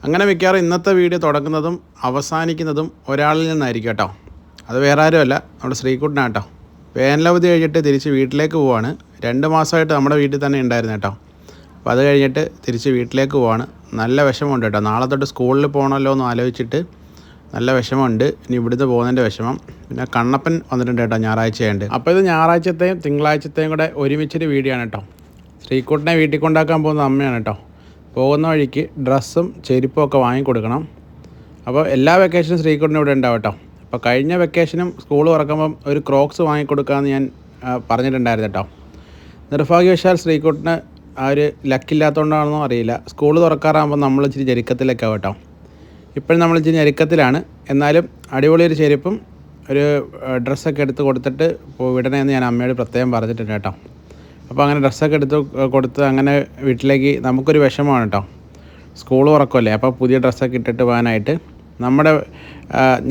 അങ്ങനെ മിക്കവാറും ഇന്നത്തെ വീഡിയോ തുടങ്ങുന്നതും അവസാനിക്കുന്നതും ഒരാളിൽ നിന്നായിരിക്കും കേട്ടോ. അത് വേറെ ആരുമല്ല, നമ്മുടെ ശ്രീകുട്ടനാണ് കേട്ടോ. വേനലവധി കഴിഞ്ഞിട്ട് തിരിച്ച് വീട്ടിലേക്ക് പോവാണ്. 2 മാസമായിട്ട് നമ്മുടെ വീട്ടിൽ തന്നെ ഉണ്ടായിരുന്നു കേട്ടോ. അപ്പോൾ അത് കഴിഞ്ഞിട്ട് തിരിച്ച് വീട്ടിലേക്ക് പോവാണ്. നല്ല വിഷമമുണ്ട് കേട്ടോ. നാളെ തൊട്ട് സ്കൂളിൽ പോകണമല്ലോ എന്ന് ആലോചിച്ചിട്ട് നല്ല വിഷമമുണ്ട്. ഇനി ഇവിടുന്ന് പോകുന്നതിൻ്റെ വിഷമം. പിന്നെ കണ്ണപ്പൻ വന്നിട്ടുണ്ട് കേട്ടോ, ഞായറാഴ്ചയുണ്ട്. അപ്പോൾ ഇത് ഞായറാഴ്ചത്തെയും തിങ്കളാഴ്ചത്തെയും കൂടെ ഒരുമിച്ചൊരു വീഡിയോ ആണ് കേട്ടോ. ശ്രീകുട്ടനെ വീട്ടിൽ കൊണ്ടാക്കാൻ പോകുന്ന അമ്മയാണ് കേട്ടോ. പോകുന്ന വഴിക്ക് ഡ്രസ്സും ചെരുപ്പും ഒക്കെ വാങ്ങിക്കൊടുക്കണം. അപ്പോൾ എല്ലാ വെക്കേഷനും ശ്രീകുട്ടനും ഇവിടെ ഉണ്ടാവും കേട്ടോ. അപ്പോൾ കഴിഞ്ഞ വെക്കേഷനും സ്കൂൾ തുറക്കുമ്പം ഒരു ക്രോക്സ് വാങ്ങിക്കൊടുക്കാമെന്ന് ഞാൻ പറഞ്ഞിട്ടുണ്ടായിരുന്നു കേട്ടോ. നിർഭാഗ്യവശാൽ ശ്രീകുട്ടന് ആ ഒരു ലക്കില്ലാത്തതുകൊണ്ടാണെന്നോ അറിയില്ല, സ്കൂൾ തുറക്കാറാകുമ്പോൾ നമ്മൾ ഇച്ചിരി ഞെരുക്കത്തിലൊക്കെ കേട്ടോ. ഇപ്പോഴും നമ്മൾ ഇച്ചിരി ഞെരുക്കത്തിലാണ്. എന്നാലും അടിപൊളിയൊരു ചെരുപ്പും ഒരു ഡ്രസ്സൊക്കെ എടുത്ത് കൊടുത്തിട്ട് വിടണമെന്ന് ഞാൻ അമ്മയോട് പ്രത്യേകം പറഞ്ഞിട്ടുണ്ട് കേട്ടോ. അപ്പോൾ അങ്ങനെ ഡ്രസ്സൊക്കെ എടുത്ത് കൊടുത്ത് അങ്ങനെ വീട്ടിലേക്ക് നമുക്കൊരു വിഷമമാണ് കേട്ടോ. സ്കൂൾ തുറക്കുമല്ലേ, അപ്പോൾ പുതിയ ഡ്രസ്സൊക്കെ ഇട്ടിട്ട് പോകാനായിട്ട് നമ്മുടെ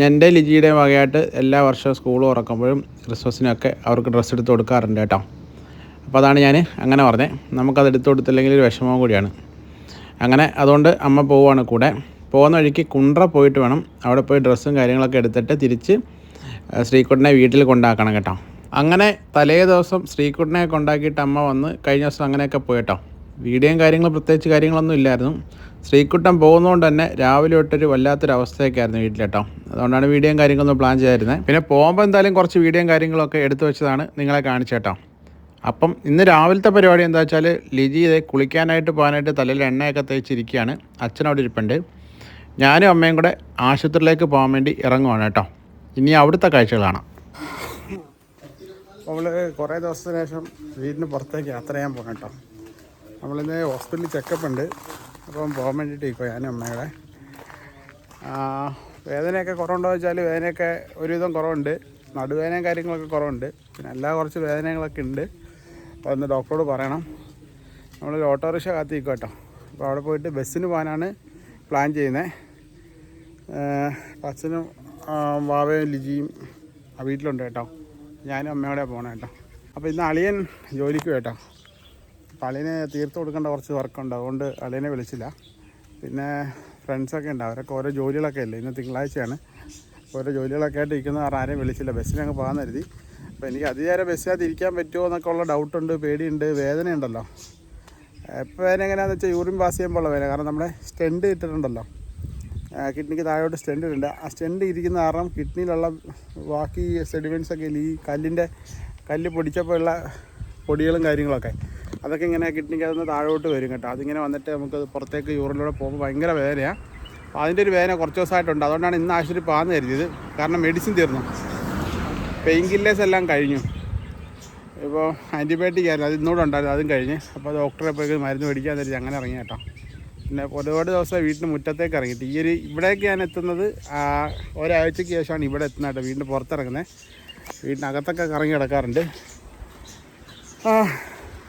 എൻ്റെ ലിജിയുടെ വകയായിട്ട് എല്ലാ വർഷവും സ്കൂൾ തുറക്കുമ്പോഴും ക്രിസ്മസിനൊക്കെ അവർക്ക് ഡ്രസ്സ് എടുത്ത് കൊടുക്കാറുണ്ട് കേട്ടോ. അപ്പോൾ അതാണ് ഞാൻ അങ്ങനെ പറഞ്ഞത്. നമുക്കത് എടുത്ത് കൊടുത്തില്ലെങ്കിൽ ഒരു വിഷമവും കൂടിയാണ്. അങ്ങനെ അതുകൊണ്ട് അമ്മ പോവുകയാണ് കൂടെ. പോകുന്ന വഴിക്ക് കുണ്ട്ര പോയിട്ട് വേണം അവിടെ പോയി ഡ്രസ്സും കാര്യങ്ങളൊക്കെ എടുത്തിട്ട് തിരിച്ച് ശ്രീകുട്ടനെ വീട്ടിൽ കൊണ്ടാക്കണം കേട്ടോ. അങ്ങനെ തലേ ദിവസം ശ്രീകുട്ടനെ കൊണ്ടാക്കിയിട്ട് അമ്മ വന്ന് കഴിഞ്ഞ ദിവസം അങ്ങനെയൊക്കെ പോയിട്ടോ. വീഡിയോയും കാര്യങ്ങളും പ്രത്യേകിച്ച് കാര്യങ്ങളൊന്നും ഇല്ലായിരുന്നു. ശ്രീകുട്ടൻ പോകുന്നതുകൊണ്ട് തന്നെ രാവിലെ തൊട്ടൊരു വല്ലാത്തൊരവസ്ഥയൊക്കെ ആയിരുന്നു വീട്ടിൽ കേട്ടോ. അതുകൊണ്ടാണ് വീഡിയോയും കാര്യങ്ങളൊന്നും പ്ലാൻ ചെയ്തിരുന്നത്. പിന്നെ പോകുമ്പോൾ എന്തായാലും കുറച്ച് വീഡിയോയും കാര്യങ്ങളൊക്കെ എടുത്തു വെച്ചതാണ് നിങ്ങളെ കാണിച്ചേട്ടോ. അപ്പം ഇന്ന് രാവിലത്തെ പരിപാടി എന്താ വെച്ചാൽ ലിജി ഇതേ കുളിക്കാനായിട്ട് പോകാനായിട്ട് തലയിൽ എണ്ണയൊക്കെ തേച്ചിരിക്കുകയാണ്. അച്ഛനവിടെ ഇരിപ്പുണ്ട്. ഞാനും അമ്മയും കൂടെ ആശുപത്രിയിലേക്ക് പോകാൻ വേണ്ടി ഇറങ്ങുവാണ് കേട്ടോ. ഇനി അവിടുത്തെ കാഴ്ചകൾ കാണാം. നമ്മൾ കുറേ ദിവസത്തിന് ശേഷം വീടിന് പുറത്തേക്ക് യാത്ര ചെയ്യാൻ പോകണം കേട്ടോ. നമ്മളിന്ന് ഹോസ്പിറ്റലിൽ ചെക്കപ്പ് ഉണ്ട്. അപ്പം പോകാൻ വേണ്ടിയിട്ട് ഇപ്പോൾ ഞാനും അമ്മയുടെ വേദനയൊക്കെ കുറവുണ്ടോ വെച്ചാൽ വേദനയൊക്കെ ഒരുവിധം കുറവുണ്ട്. നടുവേദനയും കാര്യങ്ങളൊക്കെ കുറവുണ്ട്. പിന്നെ എല്ലാ കുറച്ച് വേദനകളൊക്കെ ഉണ്ട്. അപ്പോൾ ഒന്ന് ഡോക്ടറോട് പറയണം. നമ്മളൊരു ഓട്ടോറിക്ഷ കാത്തിരിക്കും കേട്ടോ. അപ്പോൾ അവിടെ പോയിട്ട് ബസ്സിന് പോകാനാണ് പ്ലാൻ ചെയ്യുന്നത്. അച്ഛനും വാവയും ലിജിയും വീട്ടിലുണ്ട് കേട്ടോ. ഞാനും അമ്മയോടെ പോകണം കേട്ടോ. അപ്പോൾ ഇന്ന് അളിയൻ ജോലിക്ക് കേട്ടോ. അപ്പോൾ അളിയനെ തീർത്ത് കൊടുക്കേണ്ട കുറച്ച് വർക്കുണ്ട്. അതുകൊണ്ട് അളിയനെ വിളിച്ചില്ല. പിന്നെ ഫ്രണ്ട്സൊക്കെ ഉണ്ട്, അവരൊക്കെ ഓരോ ജോലികളൊക്കെ അല്ലേ. ഇന്ന് തിങ്കളാഴ്ചയാണ്. ഓരോ ജോലികളൊക്കെ ആയിട്ട് ഇരിക്കുന്ന കാരണം ആരെയും വിളിച്ചില്ല. ബസ്സിനങ്ങ് പോകാൻ കരുതി. അപ്പോൾ എനിക്ക് അതിനേരം ബസ്സിനകത്ത് ഇരിക്കാൻ പറ്റുമോ എന്നൊക്കെ ഉള്ള ഡൗട്ടുണ്ട്, പേടിയുണ്ട്, വേദനയുണ്ടല്ലോ. ഇപ്പോൾ വേദന എങ്ങനെയാണെന്ന് വെച്ചാൽ യൂറിൻ പാസ് ചെയ്യുമ്പോഴുള്ള വേദന. കാരണം നമ്മുടെ സ്റ്റെൻഡ് ഇട്ടിട്ടുണ്ടല്ലോ, കിഡ്നിക്ക് താഴോട്ട് സ്റ്റെൻഡ് ഇട്ടിട്ടുണ്ട്. ആ സ്റ്റെൻഡ് ഇരിക്കുന്ന കാരണം കിഡ്നിയിലുള്ള ബാക്കി സെഡിമെൻറ്റ്സൊക്കെ ഈ കല്ല് പൊടിച്ചപ്പോഴുള്ള പൊടികളും കാര്യങ്ങളൊക്കെ അതൊക്കെ ഇങ്ങനെ കിഡ്നിക്ക് അതൊന്ന് താഴോട്ട് വരും കേട്ടോ. അതിങ്ങനെ വന്നിട്ട് നമുക്ക് പുറത്തേക്ക് യൂറിനിലൂടെ പോകുമ്പോൾ ഭയങ്കര വേദനയാണ്. അപ്പോൾ അതിൻ്റെ ഒരു വേദന കുറച്ച് ദിവസമായിട്ടുണ്ട്. അതുകൊണ്ടാണ് ഇന്ന് ആശുപത്രി പോകാമെന്ന് കരുതിയത്. കാരണം മെഡിസിൻ തീർന്നു, പെയിൻ കില്ലേഴ്സ് എല്ലാം കഴിഞ്ഞു. ഇപ്പോൾ ആൻറ്റിബയോട്ടിക് ആയിരുന്നു, അത് ഇന്നോടെ ഉണ്ടായിരുന്നു, അതും കഴിഞ്ഞ്. അപ്പോൾ ഡോക്ടറെ പോയി മരുന്ന് മേടിക്കാൻ തരുന്നത് അങ്ങനെ ഇറങ്ങി കേട്ടോ. പിന്നെ ഒരുപാട് ദിവസം വീട്ടിന് മുറ്റത്തേക്ക് ഇറങ്ങിയിട്ട് ഇവിടേക്ക് ഞാൻ എത്തുന്നത് ഒരാഴ്ചയ്ക്ക് ശേഷമാണ് ഇവിടെ എത്തുന്നത് കേട്ടോ. വീടിന് പുറത്തിറങ്ങുന്നത്. വീടിനകത്തൊക്കെ കറങ്ങി കിടക്കാറുണ്ട്.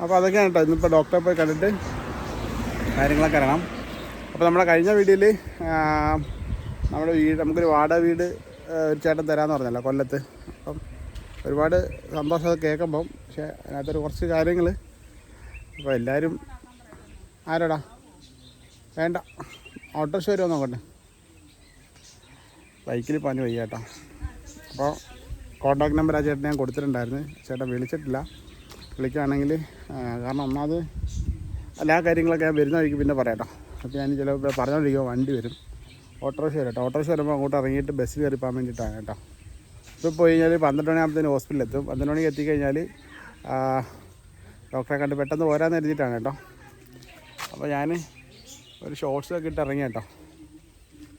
അപ്പോൾ അതൊക്കെയാണ് കേട്ടോ. ഇന്നിപ്പോൾ ഡോക്ടറെ പോയി കണ്ടിട്ട് കാര്യങ്ങളൊക്കെ ഇറങ്ങാം. അപ്പോൾ നമ്മുടെ കഴിഞ്ഞ വീഡിയോയിൽ നമ്മുടെ നമുക്കൊരു വാടക വീട് ഒരു ചേട്ടൻ തരാമെന്ന് പറഞ്ഞല്ലോ കൊല്ലത്ത്. അപ്പം ഒരുപാട് സന്തോഷം അത് കേൾക്കുമ്പം. പക്ഷേ അതിനകത്തൊരു കുറച്ച് കാര്യങ്ങൾ. അപ്പോൾ എല്ലാവരും ആരോടാ വേണ്ട, ഓട്ടോറിക്ഷ വരുമോ നോക്കട്ടെ. ബൈക്കിൽ പനി വയ്യ കേട്ടോ. അപ്പോൾ കോൺടാക്ട് നമ്പർ ആ ചേട്ടൻ ഞാൻ കൊടുത്തിട്ടുണ്ടായിരുന്നു. ചേട്ടൻ വിളിച്ചിട്ടില്ല. വിളിക്കുകയാണെങ്കിൽ കാരണം ഒന്നാമത് എല്ലാ കാര്യങ്ങളൊക്കെ ഞാൻ വരുന്ന വഴിക്ക് പിന്നെ പറയാം കേട്ടോ. അപ്പോൾ ഞാൻ ചിലപ്പോൾ പറഞ്ഞുകൊണ്ടിരിക്കുമ്പോൾ വണ്ടി വരും, ഓട്ടോറിക്ഷ വരും കേട്ടോ. ഓട്ടോറിക്ഷ വരുമ്പോൾ അങ്ങോട്ട് ഇറങ്ങിയിട്ട് ബസ്സിൽ കയറി പോകാൻ വേണ്ടിയിട്ടാണ് കേട്ടോ. ഇപ്പോൾ പോയി കഴിഞ്ഞാൽ 12 മണിയാകുമ്പോഴത്തേന് ഹോസ്പിറ്റലിൽ എത്തും. 12 മണിക്ക് എത്തിക്കഴിഞ്ഞാൽ ഡോക്ടറെ കണ്ട് പെട്ടെന്ന് പോരാന്ന് എഴുതിയിട്ടാണ് കേട്ടോ. അപ്പോൾ ഞാൻ ഒരു ഷോർട്സൊക്കെ ഇട്ട് ഇറങ്ങി കേട്ടോ.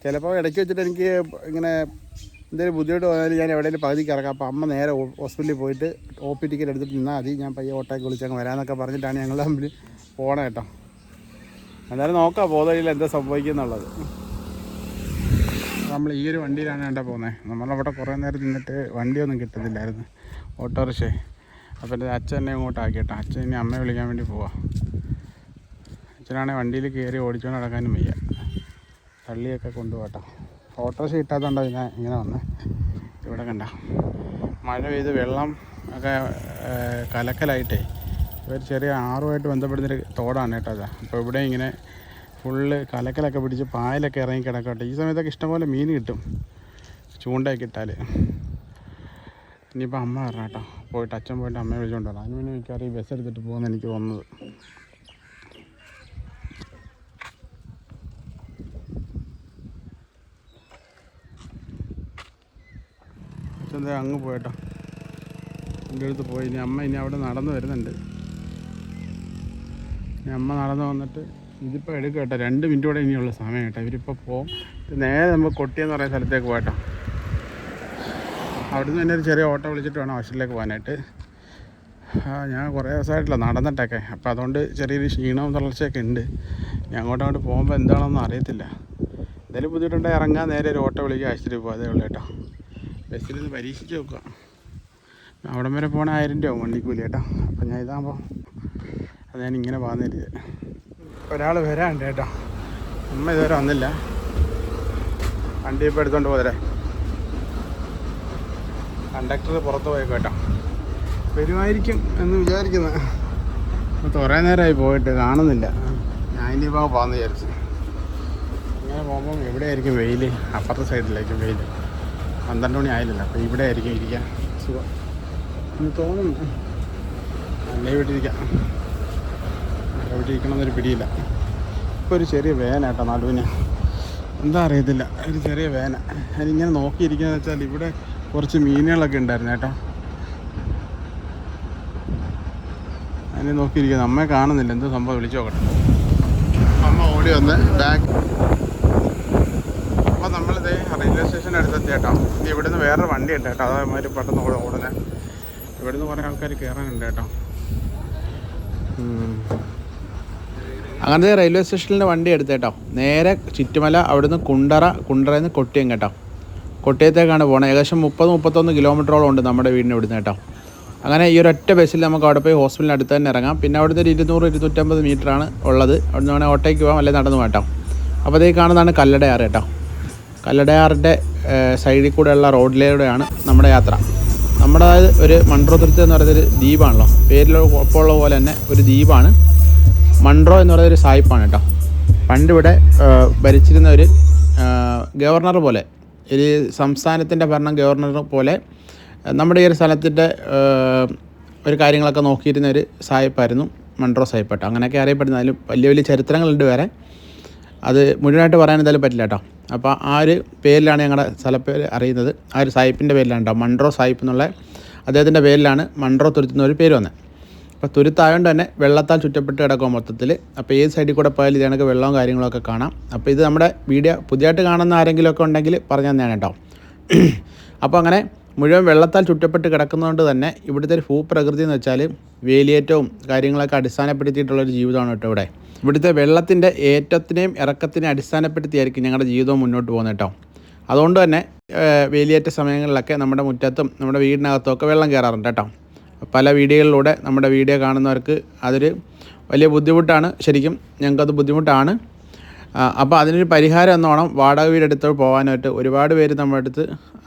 ചിലപ്പോൾ ഇടയ്ക്ക് വെച്ചിട്ട് എനിക്ക് ഇങ്ങനെ എന്തെങ്കിലും ബുദ്ധിമുട്ട് പോയാൽ ഞാൻ എവിടെയെങ്കിലും പകുതിക്ക് ഇറക്കാം. അപ്പോൾ അമ്മ നേരെ ഹോസ്പിറ്റലിൽ പോയിട്ട് OP ടിക്കറ്റ് എടുത്തിട്ട് നിന്നാൽ മതി, ഞാൻ പയ്യെ ഓട്ടോയ്ക്ക് വിളിച്ചങ്ങ് വരാമെന്നൊക്കെ പറഞ്ഞിട്ടാണ് ഞങ്ങൾ തമ്മിൽ പോകണം കേട്ടോ. എന്തായാലും നോക്കാം പോകുന്നതിൽ എന്താ സംഭവിക്കുന്നുള്ളത്. നമ്മൾ ഈ ഒരു വണ്ടിയിലാണ് കേട്ടോ പോകുന്നത്. നമ്മളവിടെ കുറേ നേരം നിന്നിട്ട് വണ്ടിയൊന്നും കിട്ടുന്നില്ലായിരുന്നു, ഓട്ടോറിക്ഷ. അപ്പോൾ എൻ്റെ അച്ഛൻ എന്നെ ഇങ്ങോട്ട് ആക്കി കേട്ടോ. അച്ഛൻ ഇനി അമ്മയെ വിളിക്കാൻ വേണ്ടി പോവാം. അച്ഛനാണെങ്കിൽ വണ്ടിയിൽ കയറി ഓടിച്ചുകൊണ്ട് നടക്കാനും വയ്യ, തള്ളിയൊക്കെ കൊണ്ടുപോകട്ടോ. ഓട്ടോറിക്ഷ കിട്ടാത്തതുകൊണ്ടാണ് ഞാൻ ഇങ്ങനെ വന്നത്. ഇവിടെ കണ്ട മഴ പെയ്ത് വെള്ളം ഒക്കെ കലക്കലായിട്ടേ ഒരു ചെറിയ ആറുമായിട്ട് ബന്ധപ്പെടുന്നൊരു തോടാണ് കേട്ടോ അത്. അപ്പോൾ ഇവിടെ ഇങ്ങനെ ഫുള്ള് കലക്കലൊക്കെ പിടിച്ച് പായലൊക്കെ ഇറങ്ങി കിടക്കട്ടെ. ഈ സമയത്തൊക്കെ ഇഷ്ടംപോലെ മീൻ കിട്ടും ചൂണ്ടയൊക്കെ ഇട്ടാൽ. ഇനിയിപ്പോൾ അമ്മ പറഞ്ഞ കേട്ടോ, പോയിട്ട് അച്ഛൻ പോയിട്ട് അമ്മയെ വിളിച്ചുകൊണ്ട് വരാം. അതിന് മുന്നേ മിക്കവാറും ഈ ബസ് എടുത്തിട്ട് പോകുമെന്ന് എനിക്ക് തോന്നുന്നത്. അച്ഛൻ അങ്ങ് പോയിട്ടോ, എൻ്റെ അടുത്ത് പോയി. ഇനി അമ്മ അവിടെ നടന്നു വരുന്നുണ്ട്. ഇനി അമ്മ നടന്നു വന്നിട്ട് ഇതിപ്പോൾ എടുക്കുക കേട്ടോ. 2 മിനിറ്റ് കൂടെ ഇനിയുള്ള സമയം കേട്ടോ. ഇവരിപ്പോൾ പോകും. നേരെ നമ്മൾ കൊട്ടിയെന്ന് പറയുന്ന സ്ഥലത്തേക്ക് പോകട്ടോ. അവിടുന്ന് തന്നെ ഒരു ചെറിയ ഓട്ടോ വിളിച്ചിട്ട് വേണം ഹോസ്റ്റലിലേക്ക് പോകാനായിട്ട്. ഞാൻ കുറേ ദിവസമായിട്ടില്ല നടന്നിട്ടൊക്കെ, അപ്പോൾ അതുകൊണ്ട് ചെറിയൊരു ക്ഷീണവും തളർച്ചയൊക്കെ ഉണ്ട്. ഞാൻ അങ്ങോട്ട് പോകുമ്പോൾ എന്താണെന്നൊന്നും അറിയത്തില്ല. എന്തായാലും ബുദ്ധിമുട്ടുണ്ടെങ്കിൽ ഇറങ്ങാൻ നേരെ ഒരു ഓട്ടോ വിളിക്കുക, ആശുപത്രിയിൽ പോകും. അതേ ഉള്ളൂ കേട്ടോ. ബസ്സിലൊന്ന് പരീക്ഷിച്ച് നോക്കുക. അവിടം വരെ പോകണ 1000 രൂപ വണ്ടിക്കൂലി കേട്ടോ. അപ്പം ഞാൻ ഇതാകുമ്പോൾ അത് ഞാനിങ്ങനെ പോകുന്നില്ല. ഒരാൾ വരാനുണ്ട് കേട്ടോ. അമ്മ ഇതുവരെ വന്നില്ല. വണ്ടി ഇപ്പോൾ എടുത്തുകൊണ്ട് പോതരേ. കണ്ടക്ടർ പുറത്ത് പോയി കേട്ടോ. വരുമായിരിക്കും എന്ന് വിചാരിക്കുന്നത്. അപ്പോൾ കുറേ നേരമായി പോയിട്ട് കാണുന്നില്ല. ഞാൻ ഇനിയിപ്പോൾ പോകാമെന്ന് വിചാരിച്ചു. ഇങ്ങനെ പോകുമ്പം എവിടെയായിരിക്കും വെയിൽ? അപ്പുറത്തെ സൈഡിലായിരിക്കും വെയിൽ. 12 മണി ആയില്ലല്ലോ. അപ്പോൾ ഇവിടെ ആയിരിക്കും ഇരിക്കാൻ സുഖം എന്ന് തോന്നുന്നു. അല്ലേ വീട്ടിലിരിക്കാം. വീട്ടിലിരിക്കണമെന്നൊരു പിടിയില്ല. ഇപ്പോൾ ഒരു ചെറിയ വേന കേട്ടോ നടുവിന്. എന്താ അറിയത്തില്ല, ഒരു ചെറിയ വേന. ഞാനിങ്ങനെ നോക്കിയിരിക്കുകയെന്ന് വെച്ചാൽ ഇവിടെ കുറച്ച് മീനുകളൊക്കെ ഉണ്ടായിരുന്നു കേട്ടോ. അതിനെ നോക്കിയിരിക്കുന്നത്. അമ്മയെ കാണുന്നില്ല, എന്തോ സംഭവം. വിളിച്ചു നോക്കട്ടെ. അമ്മ ഓടി വന്ന് ബാഗ്. അപ്പോൾ നമ്മളിത് റെയിൽവേ സ്റ്റേഷൻ്റെ അടുത്തെത്തി കേട്ടോ. ഇനി ഇവിടുന്ന് വേറൊരു വണ്ടി ഉണ്ട് കേട്ടോ. അതേമാതിരി പെട്ടെന്ന് ഓടുന്നത്. ഇവിടുന്ന് കുറേ ആൾക്കാർ കയറാനുണ്ട് കേട്ടോ. അങ്ങനത്തെ റെയിൽവേ സ്റ്റേഷനിലെ വണ്ടി എടുത്തേട്ടോ. നേരെ ചുറ്റുമല, അവിടുന്ന് കുണ്ടറയിൽ നിന്ന് കൊട്ടിയം കേട്ടോ. കൊട്ടിയത്തേക്കാണ് പോകുന്നത്. ഏകദേശം 30-31 കിലോമീറ്ററോളം ഉണ്ട് നമ്മുടെ വീടിന് ഇവിടുന്ന് കേട്ടോ. അങ്ങനെ ഈ ഒരൊറ്റ ബസ്സിൽ നമുക്ക് അവിടെ പോയി ഹോസ്പിറ്റലിന് അടുത്ത് തന്നെ ഇറങ്ങാം. പിന്നെ അവിടുന്ന് ഒരു 200-250 മീറ്ററാണ് ഉള്ളത്. അവിടുന്ന് വേണമെങ്കിൽ ഓട്ടോയ്ക്ക് പോകാം, അല്ലെങ്കിൽ നടന്നു പോകാം കേട്ടോ. അപ്പോൾ അതേ കാണുന്നതാണ് കല്ലടയാറ് കേട്ടോ. കല്ലടയാറിൻ്റെ സൈഡിൽ കൂടെയുള്ള റോഡിലൂടെയാണ് നമ്മുടെ യാത്ര. നമ്മുടെ ഒരു മൺട്രോ തുരുത്ത് എന്ന് പറയുന്നൊരു ദ്വീപാണല്ലോ. പേരിൽ കുഴപ്പമുള്ള പോലെ തന്നെ ഒരു ദ്വീപാണ്. മൺട്രോ എന്ന് പറയുന്നൊരു സായിപ്പാണ് കേട്ടോ. പണ്ടിവിടെ ഭരിച്ചിരുന്ന ഒരു ഗവർണർ പോലെ, ഒരു സംസ്ഥാനത്തിൻ്റെ ഭരണം ഗവർണർ പോലെ നമ്മുടെ ഈ ഒരു സ്ഥലത്തിൻ്റെ ഒരു കാര്യങ്ങളൊക്കെ നോക്കിയിരുന്ന ഒരു സായിപ്പായിരുന്നു മൺട്രോ സായിപ്പ് കേട്ടോ. അങ്ങനെയൊക്കെ അറിയപ്പെടുന്ന. അതിൽ വലിയ വലിയ ചരിത്രങ്ങളുണ്ട് വേറെ. അത് മുഴുവനായിട്ട് പറയാൻ എന്തായാലും പറ്റില്ല കേട്ടോ. അപ്പോൾ ആ ഒരു പേരിലാണ് ഞങ്ങളുടെ സ്ഥലപ്പേര് അറിയുന്നത്. ആ ഒരു സായിപ്പിൻ്റെ പേരിലാണ് കേട്ടോ. മൺട്രോ സായിപ്പ് എന്നുള്ള അദ്ദേഹത്തിൻ്റെ പേരിലാണ് മൺട്രോ തുരുത്തുന്ന ഒരു പേര് വന്നത്. അപ്പോൾ തുരുത്തായതുകൊണ്ട് തന്നെ വെള്ളത്താൽ ചുറ്റപ്പെട്ട് കിടക്കുക മൊത്തത്തിൽ. അപ്പോൾ ഏത് സൈഡിൽ കൂടെ പോയാലും ഇതിനൊക്കെ വെള്ളവും കാര്യങ്ങളൊക്കെ കാണാം. അപ്പോൾ ഇത് നമ്മുടെ വീഡിയോ പുതിയതായിട്ട് കാണുന്ന ആരെങ്കിലുമൊക്കെ ഉണ്ടെങ്കിൽ പറഞ്ഞു തന്നെയാണ് കേട്ടോ. അപ്പോൾ അങ്ങനെ മുഴുവൻ വെള്ളത്താൽ ചുറ്റപ്പെട്ട് കിടക്കുന്നതുകൊണ്ട് തന്നെ ഇവിടുത്തെ ഒരു ഭൂപ്രകൃതി എന്ന് വെച്ചാൽ വേലിയേറ്റവും കാര്യങ്ങളൊക്കെ അടിസ്ഥാനപ്പെടുത്തിയിട്ടുള്ളൊരു ജീവിതമാണ് കേട്ടോ ഇവിടെ. ഇവിടുത്തെ വെള്ളത്തിൻ്റെ ഏറ്റത്തിനെയും ഇറക്കത്തിനെയും അടിസ്ഥാനപ്പെടുത്തിയായിരിക്കും ഞങ്ങളുടെ ജീവിതവും മുന്നോട്ട് പോകുന്നത് കേട്ടോ. അതുകൊണ്ട് തന്നെ വേലിയേറ്റ സമയങ്ങളിലൊക്കെ നമ്മുടെ മുറ്റത്തും നമ്മുടെ വീടിനകത്തും ഒക്കെ വെള്ളം കയറാറുണ്ട് കേട്ടോ. പല വീഡിയോകളിലൂടെ നമ്മുടെ വീഡിയോ കാണുന്നവർക്ക് അതൊരു വലിയ ബുദ്ധിമുട്ടാണ്. ശരിക്കും ഞങ്ങൾക്കത് ബുദ്ധിമുട്ടാണ്. അപ്പോൾ അതിനൊരു പരിഹാരം എന്നോണം വാടക വീടെടുത്ത് പോകാനായിട്ട് ഒരുപാട് പേര് നമ്മുടെ അടുത്ത്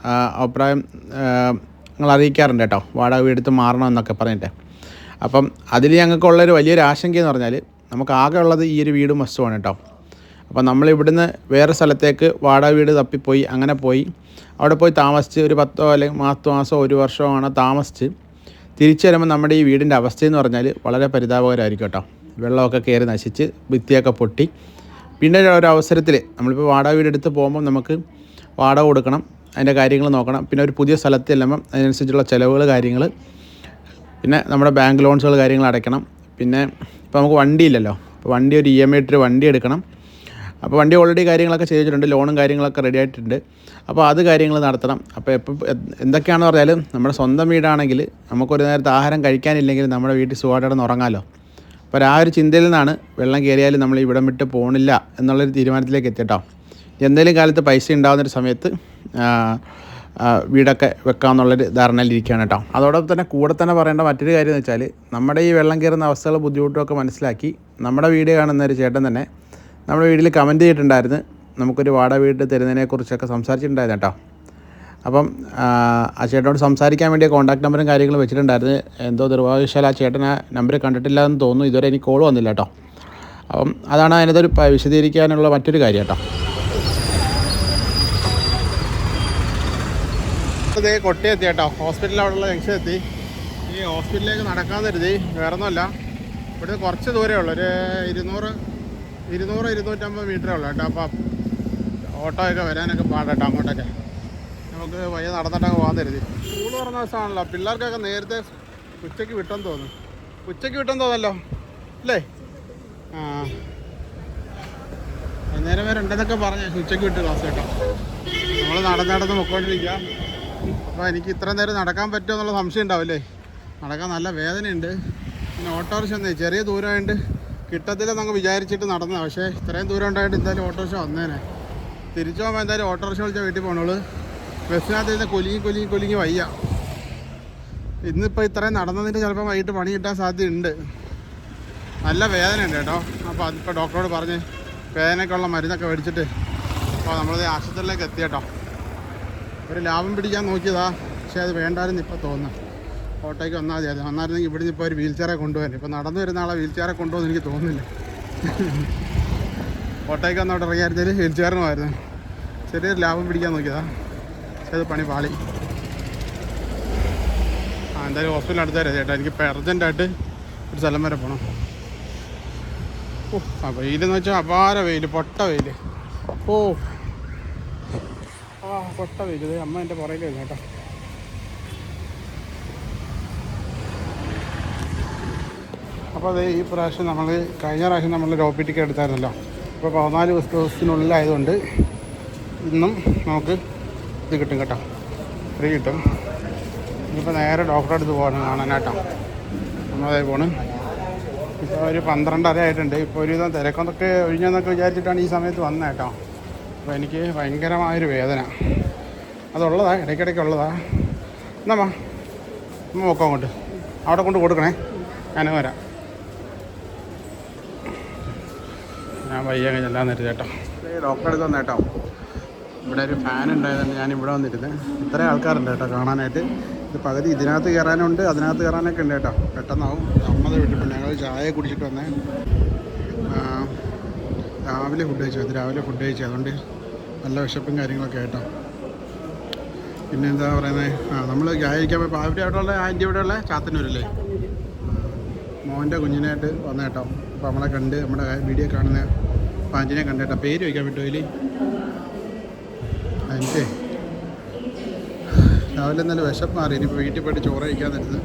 അഭിപ്രായം ഞങ്ങൾ അറിയിക്കാറുണ്ട് കേട്ടോ. വാടക വീടെടുത്ത് മാറണം എന്നൊക്കെ പറഞ്ഞിട്ട്. അപ്പം അതിൽ ഞങ്ങൾക്കുള്ളൊരു വലിയൊരു ആശങ്കയെന്ന് പറഞ്ഞാൽ നമുക്ക് ആകെ ഉള്ളത് ഈ ഒരു വീടും വസ്തുവാണ് കേട്ടോ. അപ്പോൾ നമ്മളിവിടുന്ന് വേറെ സ്ഥലത്തേക്ക് വാടക വീട് തപ്പിപ്പോയി, അങ്ങനെ പോയി അവിടെ പോയി താമസിച്ച് ഒരു 10 അല്ലെങ്കിൽ 10 മാസമോ 1 വർഷമാണ് താമസിച്ച് തിരിച്ചു വരുമ്പോൾ നമ്മുടെ ഈ വീടിൻ്റെ അവസ്ഥയെന്ന് പറഞ്ഞാൽ വളരെ പരിതാപകരമായിരിക്കും കേട്ടോ. വെള്ളമൊക്കെ കയറി നശിച്ച് ഭിത്തിയൊക്കെ പൊട്ടി. പിന്നെ ഒരു അവസരത്തിൽ നമ്മളിപ്പോൾ വാടക വീടെടുത്ത് പോകുമ്പോൾ നമുക്ക് വാടക കൊടുക്കണം, അതിൻ്റെ കാര്യങ്ങൾ നോക്കണം. പിന്നെ ഒരു പുതിയ സ്ഥലത്ത് ചെല്ലുമ്പം അതിനനുസരിച്ചുള്ള ചിലവുകൾ കാര്യങ്ങൾ, പിന്നെ നമ്മുടെ ബാങ്ക് ലോൺസുകൾ കാര്യങ്ങൾ അടയ്ക്കണം. പിന്നെ ഇപ്പോൾ നമുക്ക് വണ്ടിയില്ലല്ലോ, അപ്പോൾ വണ്ടി ഒരു EMI ഇട്ടൊരു വണ്ടി എടുക്കണം. അപ്പോൾ വണ്ടി ഓൾറെഡി കാര്യങ്ങളൊക്കെ ചെയ്തിട്ടുണ്ട്, ലോണും കാര്യങ്ങളൊക്കെ റെഡി ആയിട്ടുണ്ട്. അപ്പോൾ അത് കാര്യങ്ങൾ നടത്തണം. അപ്പോൾ എപ്പോൾ എന്തൊക്കെയാണെന്ന് പറഞ്ഞാലും നമ്മുടെ സ്വന്തം വീടാണെങ്കിൽ നമുക്കൊരു നേരത്തെ ആഹാരം കഴിക്കാനില്ലെങ്കിൽ നമ്മുടെ വീട്ടിൽ സുഖമായിട്ട് ഉറങ്ങാമല്ലോ. അപ്പോൾ ആ ഒരു ചിന്തയിൽ നിന്നാണ് വെള്ളം കയറിയാലും നമ്മൾ ഇവിടം വിട്ട് പോകണില്ല എന്നുള്ളൊരു തീരുമാനത്തിലേക്ക് എത്തിയിട്ടോ. എന്തെങ്കിലും കാലത്ത് പൈസ ഉണ്ടാകുന്നൊരു സമയത്ത് വീടൊക്കെ വെക്കാമെന്നുള്ളൊരു ധാരണയിലിരിക്കുകയാണ് കേട്ടോ. അതോടൊപ്പം തന്നെ കൂടെ തന്നെ പറയേണ്ട മറ്റൊരു കാര്യം എന്ന് വെച്ചാൽ നമ്മുടെ ഈ വെള്ളം കയറുന്ന അവസ്ഥകളും ബുദ്ധിമുട്ടുമൊക്കെ മനസ്സിലാക്കി നമ്മുടെ വീഡിയോ കാണുന്ന ഒരു ചേട്ടൻ തന്നെ നമ്മുടെ വീട്ടിൽ കമൻറ്റ് ചെയ്തിട്ടുണ്ടായിരുന്നു, നമുക്കൊരു വാടക വീട് തരുന്നതിനെക്കുറിച്ചൊക്കെ സംസാരിച്ചിട്ടുണ്ടായിരുന്നു കേട്ടോ. അപ്പം ആ ചേട്ടനോട് സംസാരിക്കാൻ വേണ്ടി കോൺടാക്ട് നമ്പറും കാര്യങ്ങളും വെച്ചിട്ടുണ്ടായിരുന്നു. എന്തോ നിർഭാഗ്യവശാൽ ആ ചേട്ടൻ ആ നമ്പർ കണ്ടിട്ടില്ല എന്ന് തോന്നുന്നു. ഇതുവരെ എനിക്ക് കോൾ വന്നില്ല കേട്ടോ. അപ്പം അതാണ് അതിനകത്തൊരു വിശദീകരിക്കാനുള്ള മറ്റൊരു കാര്യം കേട്ടോ. അതേ കൊട്ടിയെത്തി കേട്ടോ, ഹോസ്പിറ്റലിൽ അവിടെയുള്ള ജംഗ്ഷൻ എത്തി. ഈ ഹോസ്പിറ്റലിലേക്ക് നടക്കാൻ കരുതി, വേറൊന്നുമല്ല, ഇവിടെ കുറച്ച് ദൂരമേ ഉള്ളൂ, ഒരു 200-250 മീറ്ററേ ഉള്ളൂ കേട്ടോ. അപ്പം ഓട്ടോയൊക്കെ വരാനൊക്കെ പാടട്ടോ അങ്ങോട്ടൊക്കെ. നമുക്ക് വയ്യ നടന്നിട്ടൊക്കെ പോകാൻ കരുതി. സ്കൂൾ തുറന്ന ദിവസമാണല്ലോ, പിള്ളേർക്കൊക്കെ നേരത്തെ ഉച്ചയ്ക്ക് വിട്ടെന്ന് തോന്നുന്നു. ഉച്ചയ്ക്ക് വിട്ടെന്ന് തോന്നല്ലോ അല്ലേ? ആ, വൈകുന്നേരം വരെ ഉണ്ടെന്നൊക്കെ പറഞ്ഞു. ഉച്ചയ്ക്ക് വിട്ട് ക്ലാസ് കേട്ടോ. നമ്മൾ നടന്ന് പൊക്കോണ്ടിരിക്കുക. അപ്പോൾ എനിക്ക് ഇത്ര നേരം നടക്കാൻ പറ്റുമോ എന്നുള്ള സംശയം ഉണ്ടാവില്ലേ? നടക്കാൻ നല്ല വേദനയുണ്ട്. പിന്നെ ഓട്ടോറിക്ഷ ഒന്നേ ചെറിയ ദൂരമായിട്ട് കിട്ടത്തില്ലെന്നൊക്കെ വിചാരിച്ചിട്ട് നടന്നതാണ്. പക്ഷേ ഇത്രയും ദൂരം ഉണ്ടായിട്ട് എന്തായാലും ഓട്ടോറിക്ഷ വന്നേനെ. തിരിച്ചു പോകുമ്പോൾ എന്തായാലും ഓട്ടോറിക്ഷ വിളിച്ചാൽ വീട്ടിൽ പോകണുള്ളൂ. ബസ്സിനകത്ത് ഇരുന്ന് കൊലിങ്ങി വയ്യ. ഇന്നിപ്പോൾ ഇത്രയും നടന്നതിൻ്റെ ചിലപ്പോൾ വൈകിട്ട് പണി കിട്ടാൻ സാധ്യതയുണ്ട്. നല്ല വേദനയുണ്ട് കേട്ടോ. അപ്പോൾ അതിപ്പോൾ ഡോക്ടറോട് പറഞ്ഞ് വേദനയ്ക്കുള്ള മരുന്നൊക്കെ മേടിച്ചിട്ട് അപ്പോൾ നമ്മളത് ആശുപത്രിയിലേക്ക് എത്തി കേട്ടോ. ഒരു ലാഭം പിടിക്കാൻ നോക്കിയതാ, പക്ഷേ അത് വേണ്ടായിരുന്നു ഇപ്പോൾ തോന്നുന്നു. ഓട്ടോയ്ക്ക് വന്നാൽ മതി. വന്നായിരുന്നെങ്കിൽ ഇവിടുന്ന് ഇപ്പോൾ ഒരു വീൽ ചെയറെ കൊണ്ടുപോകാൻ. ഇപ്പോൾ നടന്നു വരുന്ന ആളെ വീൽ ചെയറെ കൊണ്ടുപോകുന്ന എനിക്ക് തോന്നുന്നില്ല. ഓട്ടോയ്ക്ക് വന്നോട്ട് ഇറങ്ങിയായിരുന്നെങ്കിൽ വീൽ ചെയറിനുമായിരുന്നു. ചെറിയൊരു ലാഭം പിടിക്കാൻ നോക്കിയതാ, പക്ഷേ അത് പണി പാളി. എന്തായാലും ഹോസ്പിറ്റലിൽ അടുത്ത് വരെ ചേട്ടാ, എനിക്കിപ്പോൾ അർജൻറ്റായിട്ട് ഒരു സ്ഥലം വരെ പോകണം. ആ വെയിലെന്ന് വെച്ചാൽ അപാര വെയിൽ, പൊട്ട വെയിൽ. പൊട്ട വെയിൽ. ഇത് അമ്മ എൻ്റെ പുറകിൽ വരുന്നു കേട്ടോ. അപ്പോൾ അത് ഈ പ്രാവശ്യം കഴിഞ്ഞ പ്രാവശ്യം നമ്മൾ OP ടിക്കറ്റ് എടുത്തായിരുന്നല്ലോ. ഇപ്പോൾ 14 ദിവസത്തിനുള്ളിലായതുകൊണ്ട് ഇന്നും നമുക്ക് ഇത് കിട്ടും കേട്ടോ, ഫ്രീ കിട്ടും. ഇനിയിപ്പോൾ നേരെ ഡോക്ടറെ അടുത്ത് പോകണം കാണാനായിട്ടോ. നമ്മളതേ പോണ്. ഇപ്പോൾ ഒരു 12:30 ആയിട്ടുണ്ട്. ഇപ്പോൾ ഒരുവിധം തിരക്കൊന്നൊക്കെ ഒഴിഞ്ഞെന്നൊക്കെ വിചാരിച്ചിട്ടാണ് ഈ സമയത്ത് വന്നത് കേട്ടോ. അപ്പോൾ എനിക്ക് ഭയങ്കരമായൊരു വേദന അതുള്ളതാ, ഇടയ്ക്കിടയ്ക്ക് ഉള്ളതാ. എന്നാ അമ്മ നോക്കാം അങ്ങോട്ട്, അവിടെ കൊണ്ട് കൊടുക്കണേ, ഞാനും വരാം. ഞാൻ വയ്യ ചെല്ലാൻ നേരത്തെ കേട്ടോ. ഡോക്ടറെ അടുത്ത് വന്നേ കേട്ടോ. ഇവിടെ ഒരു ഫാൻ ഉണ്ടായതുകൊണ്ട് ഞാൻ ഇവിടെ വന്നിരുന്നത്. ഇത്രയും ആൾക്കാരുണ്ട് കേട്ടോ കാണാനായിട്ട്. ഇത് പകുതി ഇതിനകത്ത് കയറാനുണ്ട്, അതിനകത്ത് കയറാനൊക്കെ ഉണ്ട് കേട്ടോ. പെട്ടെന്നാവും. അമ്മത് വിട്ടിപ്പോൾ ഞങ്ങൾ ചായ കുടിച്ചിട്ട് വന്നേ. രാവിലെ ഫുഡ് കഴിച്ചു, അതുകൊണ്ട് നല്ല വിശപ്പും കാര്യങ്ങളൊക്കെ കേട്ടോ. പിന്നെ എന്താ പറയുന്നത്, നമ്മൾ ചായ കഴിക്കാൻ പോയപ്പോൾ അവിടെയുള്ള ആൻറ്റി ഇവിടെയുള്ള ചാത്തന്നൂരല്ലേ, മോൻ്റെ കുഞ്ഞിനായിട്ട് വന്ന കേട്ടോ. അപ്പോൾ നമ്മളെ കണ്ട് നമ്മുടെ വീഡിയോ കാണുന്ന ആൻറ്റിനെ കണ്ട് കേട്ടോ. പേര് വയ്ക്കാൻ പറ്റുമോ അതിൽ? എനിക്ക് രാവിലെ നല്ല വിശപ്പ് മാറി. ഇനിയിപ്പോൾ വീട്ടിൽ പോയിട്ട് ചോറ് കഴിക്കാൻ തരുന്നത്.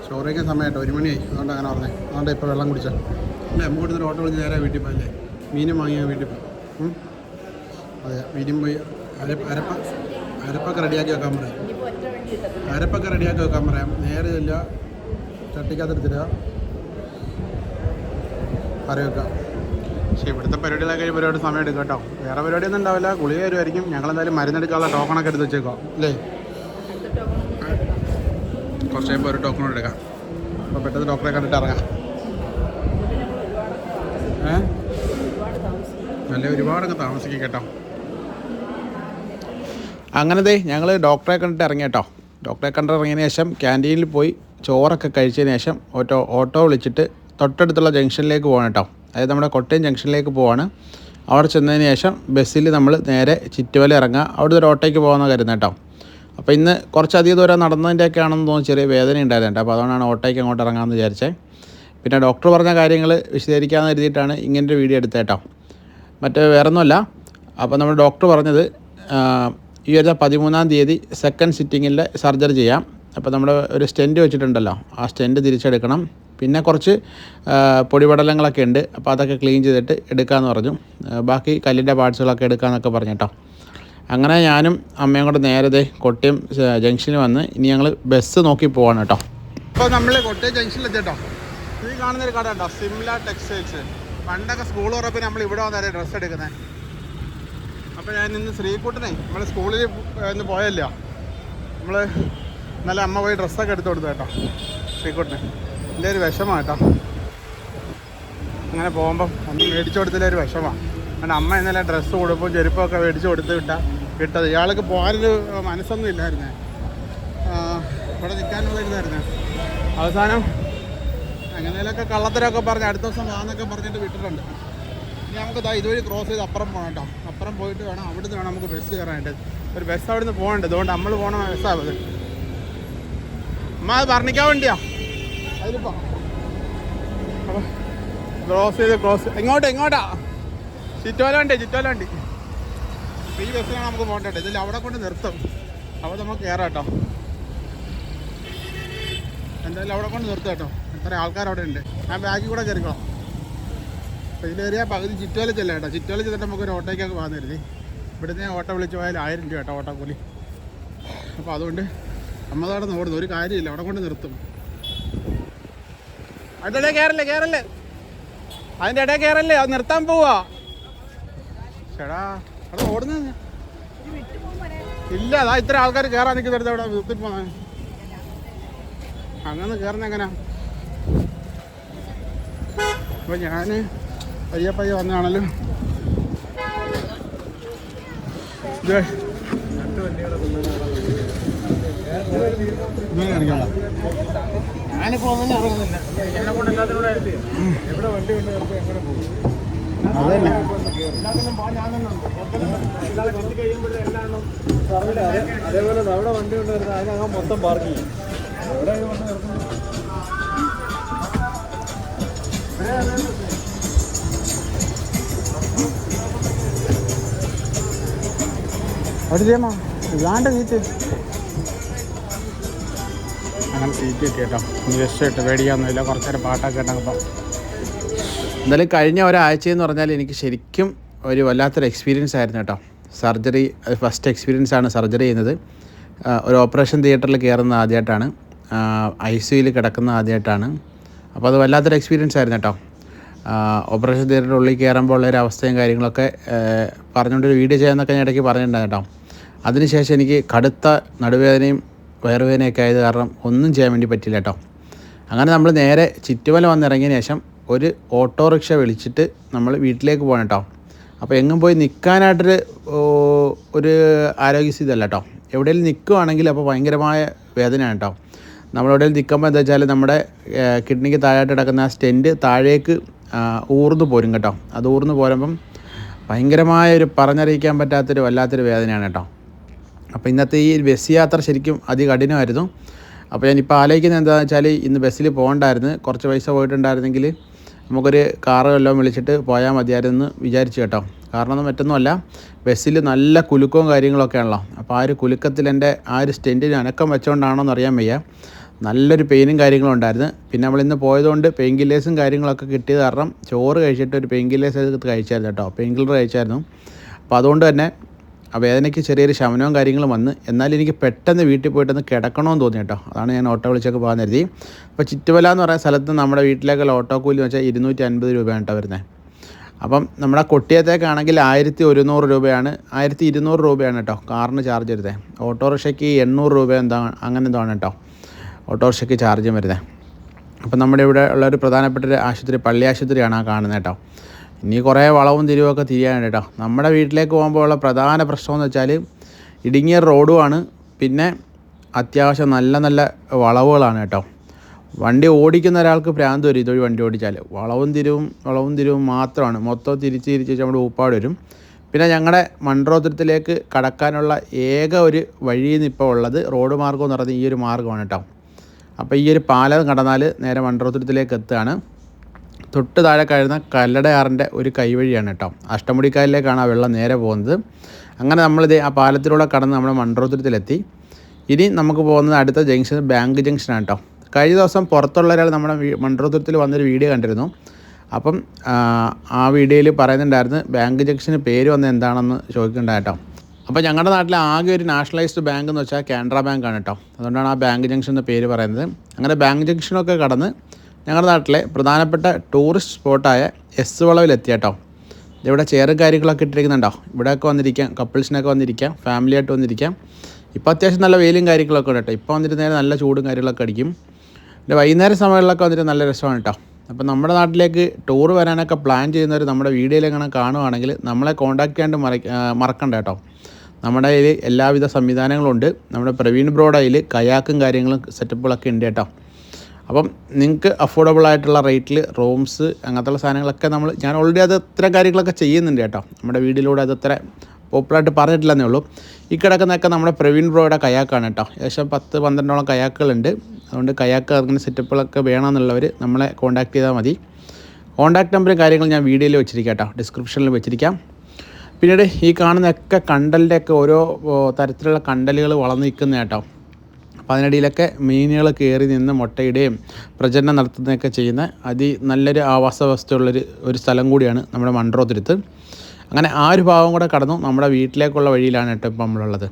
ചോറ് കഴിക്കാൻ സമയമായിട്ടോ, 1 മണിയായി. അതുകൊണ്ട് അങ്ങനെ പറഞ്ഞത്. അതുകൊണ്ട് ഇപ്പോൾ വെള്ളം കുടിച്ചാൽ അല്ലേ അമ്മ കൊടുത്തൊരു ഓട്ടോ വിളിച്ച് നേരെ വീട്ടിൽ പോയല്ലേ. മീനും വാങ്ങിയാൽ വീട്ടിൽ പോകും. അതെ, മീനും പോയി അരപ്പൊക്കെ റെഡിയാക്കി വെക്കാൻ പറയാം. നേരെ ഇല്ല, ചട്ടിക്കകത്തെടുത്തിടുക, കറി വെക്കാം. പക്ഷേ ഇവിടുത്തെ പരിപാടികളൊക്കെ ഒരുപാട് സമയം എടുക്കും കേട്ടോ. വേറെ പരിപാടിയൊന്നും ഉണ്ടാവില്ല, ഗുളിക വരുമായിരിക്കും. ഞങ്ങളെന്തായാലും മരുന്നെടുക്കാനുള്ള ടോക്കണൊക്കെ എടുത്ത് വെച്ചേക്കാം അല്ലേ. കുറച്ച് കഴിയുമ്പോൾ ഒരു ടോക്കൺ എടുക്കാം. അപ്പോൾ പെട്ടെന്ന് ഡോക്ടറെ കണ്ടിട്ട് ഇറങ്ങാം. അല്ലേ ഒരുപാടൊക്കെ താമസിക്കും കേട്ടോ. അങ്ങനത്തെ ഞങ്ങൾ ഡോക്ടറെ കണ്ടിട്ട് ഇറങ്ങി കേട്ടോ. ഡോക്ടറെ കണ്ടിറങ്ങിയതിന് ശേഷം ക്യാൻറ്റീനിൽ പോയി ചോറൊക്കെ കഴിച്ചതിന് ശേഷം ഓട്ടോ വിളിച്ചിട്ട് തൊട്ടടുത്തുള്ള ജംഗ്ഷനിലേക്ക് പോകണം കേട്ടോ. അതായത് നമ്മുടെ കൊട്ടയം ജംഗ്ഷനിലേക്ക് പോവാണ്. അവിടെ ചെന്നതിന് ശേഷം ബസ്സിൽ നമ്മൾ നേരെ ചിറ്റുവല ഇറങ്ങുക. അവിടുത്തെ ഒരു ഓട്ടോയ്ക്ക് പോകുന്ന കരുതുന്നത് കേട്ടോ. അപ്പോൾ ഇന്ന് കുറച്ചധികം ദൂരം നടന്നതിൻ്റെയൊക്കെ ആണെന്ന് തോന്നുന്നു, ചെറിയ വേദന ഉണ്ടായിരുന്നു. അപ്പോൾ അതുകൊണ്ടാണ് ഓട്ടോയ്ക്ക് അങ്ങോട്ട് ഇറങ്ങാമെന്ന് വിചാരിച്ചത്. പിന്നെ ഡോക്ടർ പറഞ്ഞ കാര്യങ്ങൾ വിശദീകരിക്കാമെന്ന് കരുതിയിട്ടാണ് ഇങ്ങനൊരു വീഡിയോ എടുത്തത് കേട്ടോ. മറ്റേ വേറൊന്നുമല്ല. അപ്പോൾ നമ്മൾ ഡോക്ടർ പറഞ്ഞത് ഈ വരുന്ന 13-ാം തീയതി സെക്കൻഡ് സിറ്റിങ്ങിൽ സർജറി ചെയ്യാം. അപ്പോൾ നമ്മൾ ഒരു സ്റ്റെൻറ്റ് വെച്ചിട്ടുണ്ടല്ലോ, ആ സ്റ്റെൻറ്റ് തിരിച്ചെടുക്കണം. പിന്നെ കുറച്ച് പൊടിപടലങ്ങളൊക്കെ ഉണ്ട്, അപ്പോൾ അതൊക്കെ ക്ലീൻ ചെയ്തിട്ട് എടുക്കാമെന്ന് പറഞ്ഞു. ബാക്കി കല്ലിൻ്റെ പാർട്സുകളൊക്കെ എടുക്കാമെന്നൊക്കെ പറഞ്ഞു കേട്ടോ. അങ്ങനെ ഞാനും അമ്മയും കൂടെ നേരത്തെ കൊട്ടയം ജംഗ്ഷനിൽ വന്ന് ഇനി ഞങ്ങൾ ബസ് നോക്കി പോവാണ് കേട്ടോ. അപ്പോൾ നമ്മൾ കൊട്ടയം ജംഗ്ഷനിൽ എത്തിട്ടോ. ഈ കാണുന്നൊരു കട ഉണ്ടോ, സിംല ടെക്സ്റ്റൈൽസ്. പണ്ടൊക്കെ സ്കൂൾ തുറപ്പിന് നമ്മൾ ഇവിടെ വന്നാലേ ഡ്രസ്സ് എടുക്കുന്നത്. അപ്പോൾ ഞാൻ ഇന്ന് ശ്രീകുട്ടനെ നമ്മൾ സ്കൂളിൽ ഒന്ന് പോയല്ലോ, നമ്മൾ ഇന്നലെ അമ്മ പോയി ഡ്രസ്സൊക്കെ എടുത്ത് കൊടുത്തു കേട്ടോ ശ്രീകുട്ടന്. എൻ്റെ ഒരു വിഷമമാണ് കേട്ടോ, അങ്ങനെ പോകുമ്പം ഒന്നും മേടിച്ചു കൊടുത്തില്ല, ഒരു വിഷമമാണ്. കാരണം അമ്മ ഇന്നലെ ഡ്രസ്സ് കൊടുപ്പും ചെരുപ്പൊക്കെ മേടിച്ച് കൊടുത്ത് വിട്ടത്. ഇയാൾക്ക് പോകാനൊരു മനസ്സൊന്നും ഇല്ലായിരുന്നേ, ഇവിടെ നിൽക്കാനുള്ള ഇരുന്നായിരുന്നേ. അവസാനം അങ്ങനെയൊക്കെ കള്ളത്തരമൊക്കെ പറഞ്ഞ് അടുത്ത ദിവസം വാന്നൊക്കെ പറഞ്ഞിട്ട് വിട്ടിട്ടുണ്ട്. ഇനി നമുക്ക് ഇതുവഴി ക്രോസ് ചെയ്ത് അപ്പുറം പോകണം കേട്ടോ. അപ്പുറം പോയിട്ട് വേണം, അവിടുന്ന് വേണം നമുക്ക് ബസ് കയറാനായിട്ട്. ഒരു ബസ് അവിടുന്ന് പോകേണ്ടത്, അതുകൊണ്ട് നമ്മൾ പോകണ ബസ്സാണ് അത്. അമ്മ അത് പറഞ്ഞിക്കാൻ വേണ്ടിയാ അതിലിപ്പോൾ അപ്പോൾ ക്രോസ് ഇങ്ങോട്ടാ ചുറ്റോല വണ്ടി. അപ്പോൾ ഈ ബസ്സിനാണ് നമുക്ക് പോകേണ്ടത്. ഇതിൽ അവിടെ കൊണ്ട് നിർത്തും, അവിടെ നമുക്ക് കയറാം കേട്ടോ. എന്തായാലും അവിടെ കൊണ്ട് നിർത്തും കേട്ടോ. എത്ര ആൾക്കാരവിടെ ഉണ്ട്. ഞാൻ ബാഗിൽ കൂടെ കയറിക്കോളാം. അപ്പോൾ ഇതിലേറിയാൽ പകുതി ചുറ്റോല ചെല്ലാം കേട്ടോ. ചുറ്റോല ചെന്നിട്ട് നമുക്കൊരു ഓട്ടോയ്ക്കൊക്കെ വന്നിരുന്നേ. ഇവിടുന്ന് ഓട്ടോ വിളിച്ച് പോയാൽ 1000 രൂപ കേട്ടോ ഓട്ടോക്കൂലി. അപ്പോൾ അതുകൊണ്ട് നമ്മളവിടെ ഓടുന്നു, ഒരു കാര്യമില്ല, അവിടെ കൊണ്ട് നിർത്തും. അതിൻ്റെ ഇടയിൽ കയറല്ലേ അതിൻ്റെ ഇടയിൽ കയറല്ലേ, അത് നിർത്താൻ പോവാ. ചേടാ അവിടെ ഓടുന്നത് ഇല്ല. അതാ ഇത്ര ആൾക്കാർ കയറാൻ നിൽക്കുന്നിടത്ത് അവിടെ നിർത്തിപ്പോന്നെ. അങ്ങനെ കയറുന്ന എങ്ങനെയാ? അപ്പോൾ ഞാൻ പയ്യെ വന്നതാണല്ലോ. ഞാനിപ്പോ ഒന്നും ഇറങ്ങുന്നില്ല. എന്നെ കൊണ്ട് എല്ലാത്തിനും കൂടെ എവിടെ വണ്ടി കൊണ്ട് എങ്ങനെ പോകും? അതന്നെ അതേപോലെ അവിടെ വണ്ടി കൊണ്ട് വരുന്നത് അതിനകം മൊത്തം പാർക്ക് ചെയ്യും. എവിടെ വണ്ടി നിർത്തുന്നത്? അവിടെയാ ഇതാണ്ട് സീറ്റ്. അങ്ങനെ സീറ്റ് കിട്ടി കേട്ടോ. ജസ്റ്റ് ഇട്ട് പേടിക്കാനൊന്നുമില്ല. കുറച്ച് നേരം പാട്ടൊക്കെ ഉണ്ടാകുമ്പോൾ എന്തായാലും കഴിഞ്ഞ ഒരാഴ്ചയെന്ന് പറഞ്ഞാൽ എനിക്ക് ശരിക്കും ഒരു വല്ലാത്തൊരു എക്സ്പീരിയൻസ് ആയിരുന്നു കേട്ടോ. സർജറി ഫസ്റ്റ് എക്സ്പീരിയൻസ് ആണ് സർജറി ചെയ്യുന്നത്. ഒരു ഓപ്പറേഷൻ തിയേറ്ററിൽ കയറുന്ന ആദ്യമായിട്ടാണ്, ICUയിൽ കിടക്കുന്ന ആദ്യമായിട്ടാണ്. അപ്പോൾ അത് വല്ലാത്തൊരു എക്സ്പീരിയൻസ് ആയിരുന്നു കേട്ടോ. ഓപ്പറേഷൻ തിയേറ്ററിൻ്റെ ഉള്ളിൽ കയറുമ്പോൾ ഉള്ളൊരു അവസ്ഥയും കാര്യങ്ങളൊക്കെ പറഞ്ഞുകൊണ്ടൊരു വീഡിയോ ചെയ്യാമെന്നൊക്കെ ഞാൻ ഇടയ്ക്ക് പറഞ്ഞിട്ടുണ്ടായിരുന്നു കേട്ടോ. അതിനുശേഷം എനിക്ക് കടുത്ത നടുവേദനയും വയറുവേദനയൊക്കെ ആയത് കാരണം ഒന്നും ചെയ്യാൻ വേണ്ടി പറ്റില്ല കേട്ടോ. അങ്ങനെ നമ്മൾ നേരെ ചുറ്റുമല വന്നിറങ്ങിയതിന് ശേഷം ഒരു ഓട്ടോറിക്ഷ വിളിച്ചിട്ട് നമ്മൾ വീട്ടിലേക്ക് പോകണം കേട്ടോ. അപ്പോൾ എങ്ങും പോയി നിൽക്കാനായിട്ടൊരു ആരോഗ്യസ്ഥിതിയല്ല കേട്ടോ. എവിടെയെങ്കിലും നിൽക്കുകയാണെങ്കിൽ അപ്പോൾ ഭയങ്കരമായ വേദനയാണ് കേട്ടോ. നമ്മളെവിടെയും നിൽക്കുമ്പോൾ എന്താ വെച്ചാൽ നമ്മുടെ കിഡ്നിക്ക് താഴായിട്ട് കിടക്കുന്ന ആ സ്റ്റെൻറ്റ് താഴേക്ക് ഊർന്നു പോരും കേട്ടോ. അത് ഊർന്നു പോരുമ്പം ഭയങ്കരമായൊരു പറഞ്ഞറിയിക്കാൻ പറ്റാത്തൊരു വല്ലാത്തൊരു വേദനയാണ് കേട്ടോ. അപ്പോൾ ഇന്നത്തെ ഈ ബസ് യാത്ര ശരിക്കും അതികഠിനമായിരുന്നു. അപ്പോൾ ഞാനിപ്പോൾ ആലോചിക്കുന്നത് എന്താണെന്ന് വെച്ചാൽ ഇന്ന് ബസ്സിൽ പോകണ്ടായിരുന്നു. കുറച്ച് പൈസ പോയിട്ടുണ്ടായിരുന്നെങ്കിൽ നമുക്കൊരു കാറ് വല്ലതും വിളിച്ചിട്ട് പോയാൽ മതിയായിരുന്നു വിചാരിച്ചു കേട്ടോ. കാരണം മറ്റൊന്നുമല്ല, ബസ്സിൽ നല്ല കുലുക്കവും കാര്യങ്ങളൊക്കെ ആണല്ലോ. അപ്പോൾ ആ ഒരു കുലുക്കത്തിൽ എൻ്റെ ആ ഒരു സ്റ്റെൻറ്റിന് അനക്കം വെച്ചുകൊണ്ടാണോ എന്ന് അറിയാൻ വയ്യ, നല്ലൊരു പെയിനും കാര്യങ്ങളും ഉണ്ടായിരുന്നു. പിന്നെ നമ്മളിന്ന് പോയതുകൊണ്ട് പെയിൻ കില്ലേഴ്സും കാര്യങ്ങളൊക്കെ കിട്ടിയത് കാരണം ചോറ് കഴിച്ചിട്ട് ഒരു പെയിൻ കില്ലേഴ്സ് കഴിച്ചായിരുന്നു കേട്ടോ. പെയിൻ കില്ലർ കഴിച്ചായിരുന്നു. അപ്പോൾ അതുകൊണ്ട് തന്നെ ആ വേദനയ്ക്ക് ചെറിയൊരു ശമനവും കാര്യങ്ങളും വന്ന്. എന്നാൽ എനിക്ക് പെട്ടെന്ന് വീട്ടിൽ പോയിട്ടൊന്ന് കിടക്കണമെന്ന് തോന്നി കേട്ടോ. അതാണ് ഞാൻ ഓട്ടോ വിളിച്ചൊക്കെ പോകാൻ കരുതി. അപ്പോൾ ചുറ്റുമല എന്ന് പറയുന്ന സ്ഥലത്ത് നമ്മുടെ വീട്ടിലേക്കുള്ള ഓട്ടോ കൂലി വെച്ചാൽ 250 രൂപയാണ് കേട്ടോ വരുന്നത്. അപ്പം നമ്മുടെ കൊട്ടിയത്തേക്കാണെങ്കിൽ 1100 രൂപയാണ്, 1200 രൂപയാണ് കേട്ടോ കാറിന് ചാർജ് വരുന്നത്. ഓട്ടോറിക്ഷയ്ക്ക് 800 രൂപ അങ്ങനെ എന്താണ് കേട്ടോ ഓട്ടോറിക്ഷയ്ക്ക് ചാർജും വരുന്നത്. അപ്പം നമ്മുടെ ഇവിടെ ഉള്ളൊരു പ്രധാനപ്പെട്ട ഒരു ആശുപത്രി, പള്ളി ആശുപത്രിയാണ് ആ കാണുന്നത് കേട്ടോ. ഇനി കുറേ വളവും തിരിവുമൊക്കെ തിരിയാനുണ്ട് കേട്ടോ. നമ്മുടെ വീട്ടിലേക്ക് പോകുമ്പോൾ ഉള്ള പ്രധാന പ്രശ്നമെന്ന് വെച്ചാൽ ഇടുങ്ങിയ റോഡുമാണ്, പിന്നെ അത്യാവശ്യം നല്ല നല്ല വളവുകളാണ് കേട്ടോ. വണ്ടി ഓടിക്കുന്ന ഒരാൾക്ക് ഭ്രാന്ത് വരും ഇതൊരു വണ്ടി ഓടിച്ചാൽ. വളവും തിരിവും മാത്രമാണ്, മൊത്തം തിരിച്ച് നമ്മുടെ ഊപ്പാട് വരും. പിന്നെ ഞങ്ങളുടെ മൺറോത്തുരത്തിലേക്ക് കടക്കാനുള്ള ഏക ഒരു വഴിയിൽ നിന്ന് ഇപ്പോൾ ഉള്ളത് റോഡ് മാർഗ്ഗം എന്ന് പറയുന്നത് ഈ ഒരു മാർഗ്ഗമാണ് കേട്ടോ. അപ്പോൾ ഈ ഒരു പാലം കടന്നാൽ നേരെ മൺറോത്തുരത്തിലേക്ക് എത്തുകയാണ്. തൊട്ട് താഴെ കഴിയുന്ന കല്ലടയാറിൻ്റെ ഒരു കൈവഴിയാണ് കേട്ടോ. അഷ്ടമുടിക്കായലിലേക്കാണ് ആ വെള്ളം നേരെ പോകുന്നത്. അങ്ങനെ നമ്മളിത് ആ പാലത്തിലൂടെ കടന്ന് നമ്മുടെ മൺറോത്തുരത്തിലെത്തി. ഇനി നമുക്ക് പോകുന്നത് അടുത്ത ജംഗ്ഷൻ ബാങ്ക് ജംഗ്ഷനാണ് കേട്ടോ. കഴിഞ്ഞ ദിവസം പുറത്തുള്ള ഒരാൾ നമ്മുടെ മൺറോത്തുരത്തിൽ വന്നൊരു വീഡിയോ കണ്ടിരുന്നു. അപ്പം ആ വീഡിയോയിൽ പറയുന്നുണ്ടായിരുന്നു ബാങ്ക് ജംഗ്ഷന് പേര് വന്നത് എന്താണെന്ന് ചോദിക്കുന്നുണ്ടായി കേട്ടോ. അപ്പോൾ ഞങ്ങളുടെ നാട്ടിലെ ആകെ ഒരു നാഷണലൈസ്ഡ് ബാങ്ക് എന്ന് വെച്ചാൽ കാനറ ബാങ്കാണ് കേട്ടോ. അതുകൊണ്ടാണ് ആ ബാങ്ക് ജംഗ്ഷൻ എന്ന പേര് പറയുന്നത്. അങ്ങനെ ബാങ്ക് ജംഗ്ഷനൊക്കെ കടന്ന് ഞങ്ങളുടെ നാട്ടിലെ പ്രധാനപ്പെട്ട ടൂറിസ്റ്റ് സ്പോട്ടായ എസ് വളവിലെത്തി കേട്ടോ. ഇവിടെ ചെയറും കാര്യങ്ങളൊക്കെ ഇട്ടിരിക്കുന്നുണ്ടോ. ഇവിടെയൊക്കെ വന്നിരിക്കാം, കപ്പിൾസിനൊക്കെ വന്നിരിക്കാം, ഫാമിലിയായിട്ട് വന്നിരിക്കാം. ഇപ്പോൾ അത്യാവശ്യം നല്ല വെയിലും കാര്യങ്ങളൊക്കെ ഉണ്ട് കേട്ടോ. ഇപ്പോൾ വന്നിട്ട് നേരെ നല്ല ചൂടും കാര്യങ്ങളൊക്കെ അടിക്കും. പിന്നെ വൈകുന്നേരം സമയങ്ങളിലൊക്കെ വന്നിട്ട് നല്ല രസമാണ് കേട്ടോ. അപ്പോൾ നമ്മുടെ നാട്ടിലേക്ക് ടൂർ വരാനൊക്കെ പ്ലാൻ ചെയ്യുന്നവർ നമ്മുടെ വീഡിയോയിലെങ്ങനെ കാണുവാണെങ്കിൽ നമ്മളെ കോൺടാക്ട് ചെയ്യാണ്ട് മറക്കണ്ട കേട്ടോ. നമ്മുടെ കയ്യിൽ എല്ലാവിധ സംവിധാനങ്ങളും ഉണ്ട്. നമ്മുടെ പ്രവീൺ ബ്രോയുടെ കയ്യിൽ കയാക്കും കാര്യങ്ങളും സെറ്റപ്പുകളൊക്കെ ഉണ്ട് കേട്ടോ. അപ്പം നിങ്ങൾക്ക് അഫോർഡബിൾ ആയിട്ടുള്ള റേറ്റിൽ റൂംസ് അങ്ങനത്തെ സാധനങ്ങളൊക്കെ ഞാൻ ഓൾറെഡി അത് ഇത്തരം കാര്യങ്ങളൊക്കെ ചെയ്യുന്നുണ്ട് കേട്ടോ. നമ്മുടെ വീഡിയോയിലൂടെ അത് അത്ര പോപ്പുലറായിട്ട് പറഞ്ഞിട്ടില്ലെന്നേ ഉള്ളൂ. ഈ കിടക്കുന്നതൊക്കെ നമ്മുടെ പ്രവീൺ ബ്രോയുടെ കയാക്കാണ് കേട്ടോ. ഏകദേശം 10-12ഓളം കയാക്കുകളുണ്ട്. അതുകൊണ്ട് കയാക്ക് അങ്ങനെ സെറ്റപ്പുകളൊക്കെ വേണമെന്നുള്ളവർ നമ്മളെ കോൺടാക്ട് ചെയ്താൽ മതി. കോൺടാക്ട് നമ്പറും കാര്യങ്ങളും ഞാൻ വീഡിയോയിൽ വെച്ചിരിക്കാം കേട്ടോ, ഡിസ്ക്രിപ്ഷനിൽ വെച്ചിരിക്കാം. പിന്നീട് ഈ കാണുന്നതൊക്കെ കണ്ടലിൻ്റെയൊക്കെ ഓരോ തരത്തിലുള്ള കണ്ടലുകൾ വളർന്നു നിൽക്കുന്ന കേട്ടോ. അപ്പോൾ അതിനിടയിലൊക്കെ മീനുകൾ കയറി നിന്ന് മുട്ടയിടുകയും പ്രജനനം നടത്തുന്നതൊക്കെ ചെയ്യുന്ന നല്ലൊരു ആവാസ വ്യവസ്ഥയുള്ളൊരു സ്ഥലം കൂടിയാണ് നമ്മുടെ മൺട്രോത്തുരുത്ത്. അങ്ങനെ ആ ഒരു ഭാഗം കൂടെ കടന്നു നമ്മുടെ വീട്ടിലേക്കുള്ള വഴിയിലാണ് കേട്ടോ ഇപ്പോൾ നമ്മളുള്ളത്.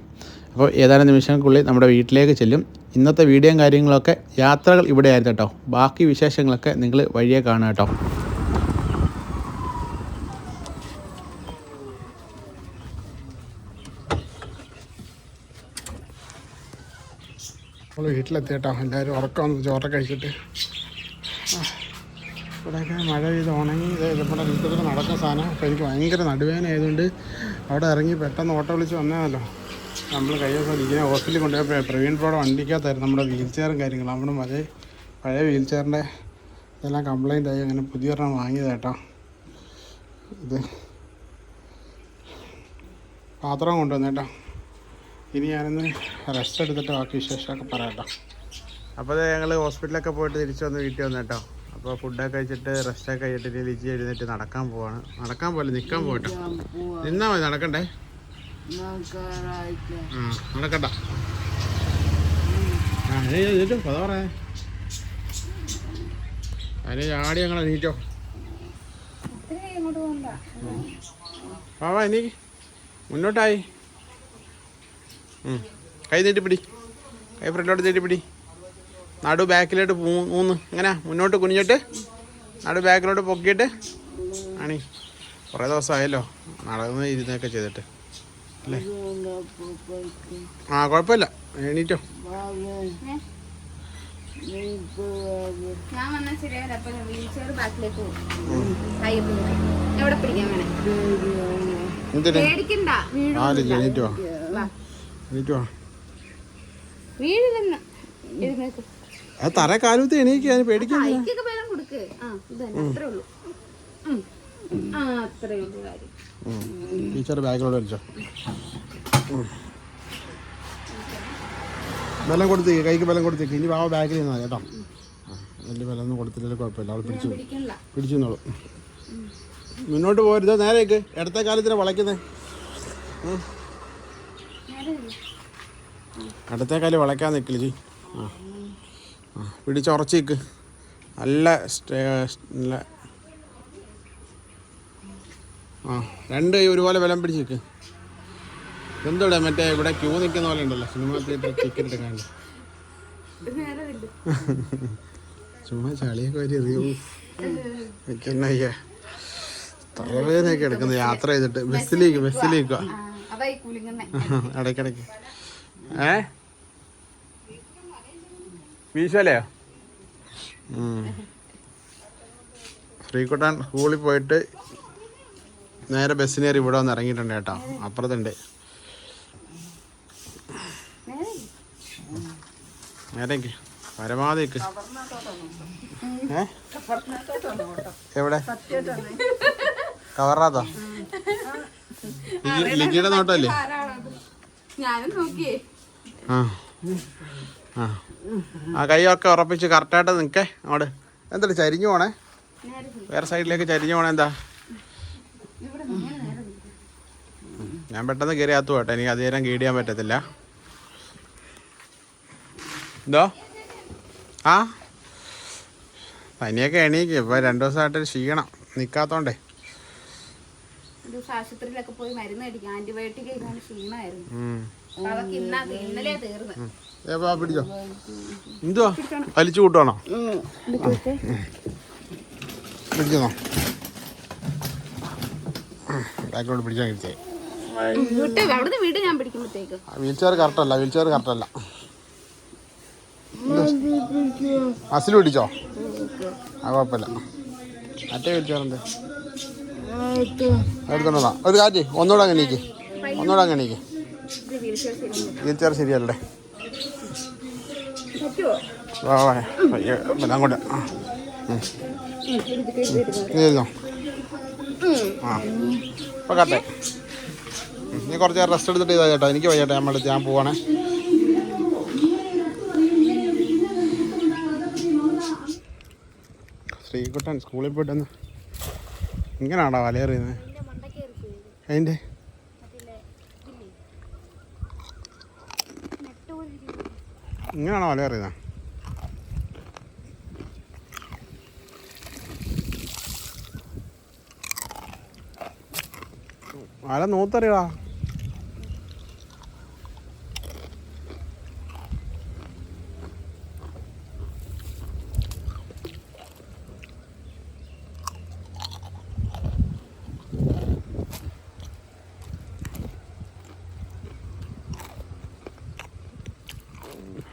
അപ്പോൾ ഏതാനും നിമിഷങ്ങൾക്കുള്ളിൽ നമ്മുടെ വീട്ടിലേക്ക് ചെല്ലും. ഇന്നത്തെ വീഡിയോയും കാര്യങ്ങളൊക്കെ യാത്രകൾ ഇവിടെ ആയിരുന്നു കേട്ടോ. ബാക്കി വിശേഷങ്ങളൊക്കെ നിങ്ങൾ വഴിയെ കാണുക കേട്ടോ. നമ്മൾ വീട്ടിലെത്തി കേട്ടോ. എല്ലാവരും ഉറക്കമൊന്ന് ചോറൊക്കെ കഴിച്ചിട്ട് ഇവിടെയൊക്കെ മഴ പെയ്ത് ഉണങ്ങി നമ്മുടെ വീട്ടിൽ നടക്കുന്ന സാധനം. അപ്പോൾ എനിക്ക് ഭയങ്കര നടുവേദന ആയതുകൊണ്ട് അവിടെ ഇറങ്ങി പെട്ടെന്ന് ഓട്ടോ വിളിച്ച് വന്നതല്ലോ. നമ്മൾ കഴിഞ്ഞ ദിവസം ഇങ്ങനെ ഹോസ്പിറ്റലിൽ കൊണ്ടുപോയി പ്രവീൺ ബ്രോയുടെ വണ്ടിക്കകത്തായിരുന്നു നമ്മുടെ വീൽ ചെയറും കാര്യങ്ങളും. നമ്മുടെ പഴയ വീൽ ചെയറിൻ്റെ ഇതെല്ലാം കംപ്ലൈൻ്റ് ആയി. അങ്ങനെ പുതിയൊരെണ്ണം വാങ്ങിയത് കേട്ടോ. ഇത് പാത്രം കൊണ്ടുവന്നു കേട്ടോ. ഇനി ഞാനൊന്ന് റെസ്റ്റ് എടുത്തിട്ട് ബാക്കി വിശേഷമൊക്കെ പറയാം കേട്ടോ. അപ്പോൾ ഞങ്ങൾ ഹോസ്പിറ്റലൊക്കെ പോയിട്ട് തിരിച്ച് വന്ന് വീട്ടിൽ വന്നു കേട്ടോ. അപ്പോൾ ഫുഡൊക്കെ കഴിച്ചിട്ട് റെസ്റ്റൊക്കെ കഴിച്ചിട്ട് ലിജി എഴുന്നേറ്റ് നടക്കാൻ പോവാണ്. നടക്കാൻ പോലെ നിൽക്കാൻ പോകട്ടോ. നിന്നാൽ മതി, നടക്കണ്ടേ? നടക്കണ്ട. എഴുതിട്ടും പത പറയാ അതിന് ചാടി ഞങ്ങൾ എണീറ്റോ. വാ എനിക്ക് മുന്നോട്ടായി. കൈ നീട്ടിപ്പിടി, കൈ ഫ്രണ്ടിലോട്ട് നീട്ടിപ്പിടി. നടു ബാക്കിലോട്ട് മൂന്ന് ഇങ്ങനെ മുന്നോട്ട് കുനിഞ്ഞിട്ട് നടു ബാക്കിലോട്ട് പൊക്കിയിട്ട് ആണി. കുറേ ദിവസമായല്ലോ നടന്ന് ഇരുന്നൊക്കെ ചെയ്തിട്ട് അല്ലേ? ആ കുഴപ്പമില്ല, എണീറ്റോ. എന്തിനാ എണീറ്റോ എണീറ്റോ? അത് തറ കാലത്ത് എണീക്കുക, അതിന് പേടിക്കാൻ. ടീച്ചർ ബാഗിലോട്ട് വലിച്ചോ. ബലം കൊടുത്തേക്ക്, കൈക്ക് ബലം കൊടുത്തേക്ക്. ഇനി ബാബ ബാഗിൽ നിന്നാൽ കേട്ടോ. വലിയ ബലം ഒന്നും കൊടുത്തില്ലെങ്കിൽ കുഴപ്പമില്ല, അവൾ പിടിച്ചു നിന്നോളൂ. മുന്നോട്ട് പോരുത്, നേരേക്ക്. ഇടത്തെ കാലത്തിനാണ് വളയ്ക്കുന്നത്. അടുത്ത കാല് വളയ്ക്കാൻ നിൽക്കില്ല ജി. പിടിച്ചുറച്ചേക്ക്. നല്ല നല്ല രണ്ട് കൈ ഒരുപോലെ ബലം പിടിച്ചേക്ക്. എന്തോടെ മറ്റേ ഇവിടെ ക്യൂ നിൽക്കുന്ന പോലെ ഉണ്ടല്ലോ സിനിമ തിയേറ്റർ ടിക്കറ്റ് എടുക്കാണ്ട്. ചുമ്മാ ചളിയൊക്കെ വരി എറിയോ. തലവേദനയൊക്കെ എടുക്കുന്നത് യാത്ര ചെയ്തിട്ട്. ബസ്സിലേക്കോ ഇടയ്ക്കിടയ്ക്ക്. വീശലയോ? ശ്രീകുട്ടൻ സ്കൂളിൽ പോയിട്ട് നേരെ ബസ്സിനേറി ഇവിടെ വന്ന് ഇറങ്ങിയിട്ടുണ്ട് കേട്ടോ. അപ്പുറത്തുണ്ട്. നേരേക്ക് പരമാവധിക്ക്. എവിടെ കവറാത്തോ? ലിജിയുടെ നോട്ടല്ലേ? ആ കൈയൊക്കെ ഉറപ്പിച്ച് കറക്റ്റായിട്ട് നിൽക്കേ. അങ്ങോട്ട് എന്താ ചരിഞ്ഞു പോണേ? വേറെ സൈഡിലേക്ക് ചരിഞ്ഞു പോണേ എന്താ? ഞാൻ പെട്ടെന്ന് കയറി അകത്തു പോട്ടെ, എനിക്ക് അത് നേരം കീടിയാൻ പറ്റത്തില്ല. എന്തോ പനിയൊക്കെ എണീക്ക്. ഇപ്പൊ 2 ദിവസമായിട്ട് ക്ഷീണം നിക്കാത്തോണ്ടേ. ആശുപത്രിയിലൊക്കെ പോയി മരുന്ന് കഴിക്കും. ആന്റിബയോട്ടിക് ക്ഷീണമായിരുന്നു. പിടിച്ചോ. എന്തുവാ വലിച്ചു കൂട്ടുവാണോ? പിടിച്ചോ. ബാക്കിലോട്ട് പിടിച്ചാൽ കിട്ടിയേ. Wheel chair കറക്റ്റല്ല. അസിൽ പിടിച്ചോ? ആ കുഴപ്പമില്ല. മറ്റേ വീൽ ചെയർ ഉണ്ട് എടുത്തോണ്ടാ. ഒരു കാറ്റ് ഒന്നുകൂടെ അങ്ങനേക്ക്. വീൽ ചെയർ ശരിയല്ലേ? വാ വാ പയ്യെ അങ്ങോട്ട് ആ ഇരുന്നോ ആ ഇപ്പോൾ കട്ടെ നീ കുറച്ച് നേരം റെസ്റ്റ് എടുത്തിട്ട് ചെയ്താൽ ചേട്ടാ എനിക്ക് വയ്യട്ടെ ഞാൻ പോവാണേ. ശ്രീകുട്ടൻ സ്കൂളിൽ പോയിട്ടൊന്ന് ഇങ്ങനെയാണോ വലയെറിയുന്നത്? അതിൻ്റെ ഇങ്ങനെയാണോ വലയെറിയുന്നത്? വല നൂത്തറിയടാ.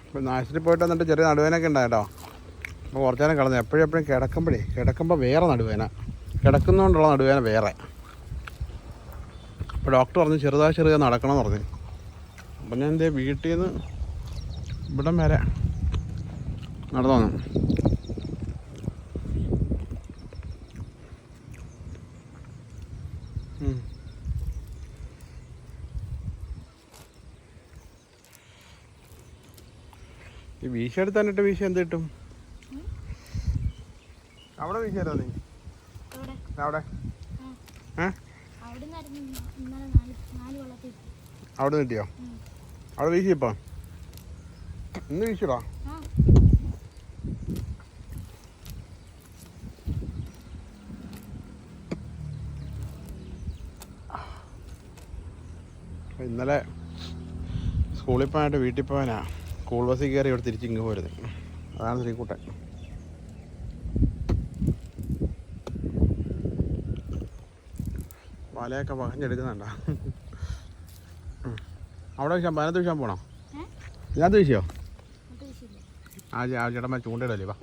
ഇപ്പം നാശത്തിൽ പോയിട്ട് വന്നിട്ട് ചെറിയ നടുവേനൊക്കെ ഉണ്ടായിട്ടോ. അപ്പോൾ കുറച്ച് നേരം കിടന്നു. എപ്പോഴും കിടക്കുമ്പോൾ വേറെ നടുവേന, കിടക്കുന്നതുകൊണ്ടുള്ള നടുവേന വേറെ. അപ്പോൾ ഡോക്ടർ പറഞ്ഞു ചെറുതായി നടക്കണമെന്ന് പറഞ്ഞു. അപ്പം ഞാൻ എൻ്റെ വീട്ടിൽ നിന്ന് ഇവിടം വരെ നടന്നു വന്നു. ഈ വീശ എടുത്താനിട്ട് വീശ എന്ത് കിട്ടും? അവിടെ വീശ തരാ നീ അവിടെ അവിടെ കിട്ടിയോ? അവിടെ വീശിപ്പോ ഇന്ന് വീശിടാ. ഇന്നലെ സ്കൂളിൽ പോകാനായിട്ട് വീട്ടിൽ പോകാനാ സ്കൂൾ ബസ്സിൽ കയറി ഇവിടെ തിരിച്ച് ഇങ്ങ് പോരുന്നത്. അതാണ് ശ്രീകുട്ടൻ. വലയൊക്കെ വകഞ്ഞെടുക്കുന്നുണ്ടോ? അവിടെ വീശാൻ അതിനകത്ത് വീശാൻ പോണോ? ഇതിനകത്ത് വീശിയോ? ആ ചേട്ടന്മാർ ചൂണ്ടയിടല്ലേ? വാ